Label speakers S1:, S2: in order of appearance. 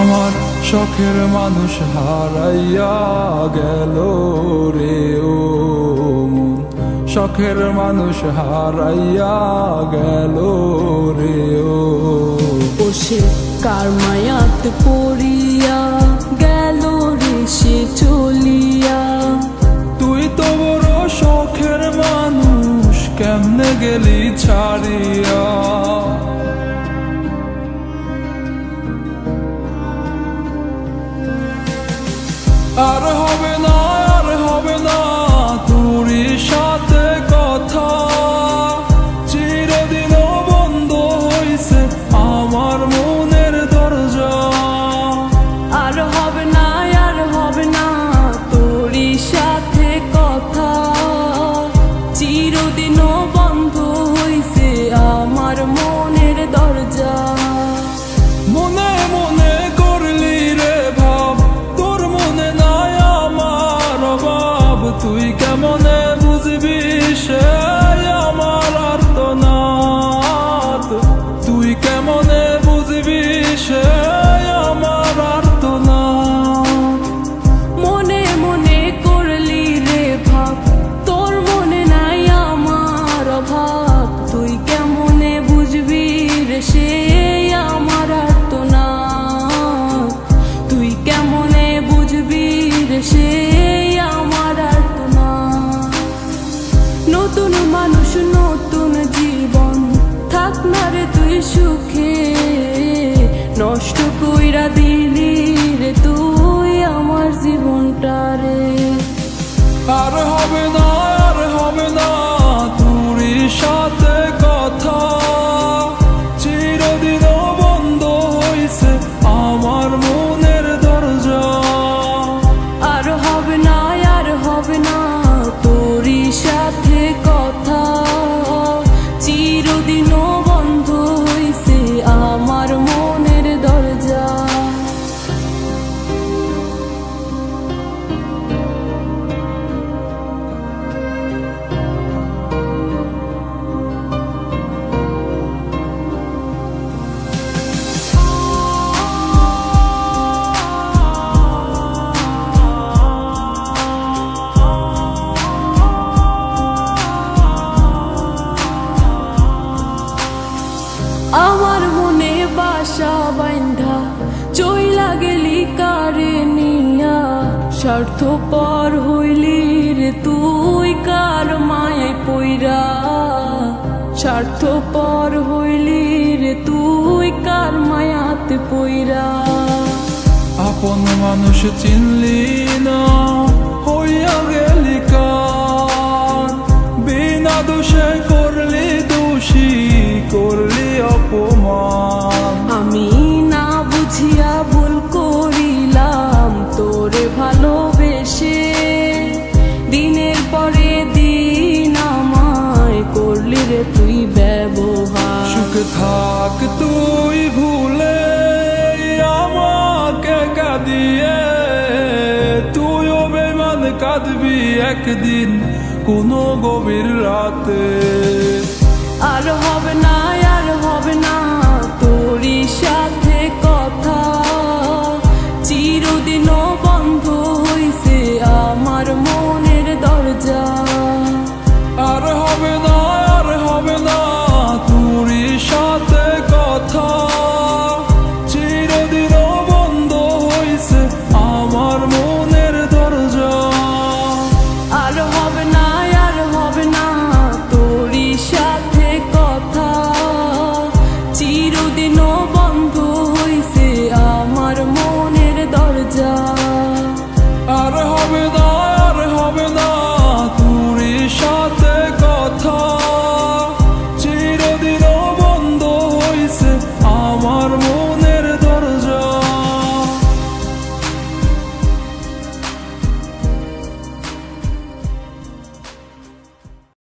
S1: আমার শখের মানুষ হারাইয়া গেল রে ও মন, শখের মানুষ হারাইয়া গেল রে ও।
S2: সে কার মায়াত পড়িয়া গেল রে সে চলিয়া।
S1: তুই তো বড় শখের মানুষ, কেমনে গেলি ছাড়িয়া। আর হবে না, আর হবে না তোরই সাথে কথা, চিরদিনও বন্ধ হইছে আমার মনের দরজা।
S2: আর হবে না, আর হবে না তোরই সাথে কথা, চিরদিনও বন্ধ হইছে আমার মনের দরজা।
S1: মনে মনে করলি রে ভাব, তোর মনে নাই আমার অভাব। তুই কেমনে বুঝবি সে আমার আর্তনাদ, তুই কেমনে বুঝবি সে আমার আর্তনাদ।
S2: মনে মনে করলি রে ভাব, তোর মনে নাই আমার অভাব। তুই কেমনে বুঝবি রে সে আমার আর্তনাদ, তুই কেমনে বুঝবি রে সে আমার আর্তনাদ। নতুন মানুষ নতুন জীবন, থাক না রে তুই সুখে, নষ্ট কইরা দিলি রে তুই আমার জীবনটা রে।
S1: আর হবে না, আর হবে না তোরই সাথে কথা, চিরদিনও বন্ধ হইছে আমার মনের দরজা।
S2: আর হবে না, আর হবে না তোরই সাথে কথা, চিরদিনও বন্ধ হইছে আমার মনের দরজা। আমার মনে বাসা বাইন্ধা চইলা গেলি কারে নিয়া, স্বার্থপর হইলি রে তুই কার মায়ায় পইরা। স্বার্থপর হইলি রে তুই কার মায়াতে পইরা।
S1: আপন মানুষ চিনলি না, হইয়া গেলি কার। বিনা দোষে করলি দোষী, করলি অপমান।
S2: আমি না বুঝিয়া ভুল করিলাম তোরে ভালোবেসে, দিনের পরে দিন আমায় করলি রে তুই ব্যবহার।
S1: সুখে থাক তুই ভুলে আমাকে কাঁদিয়ে, তুইও বেমান কাঁদবি একদিন কোনো গভীর রাতে।
S2: আর হবে না,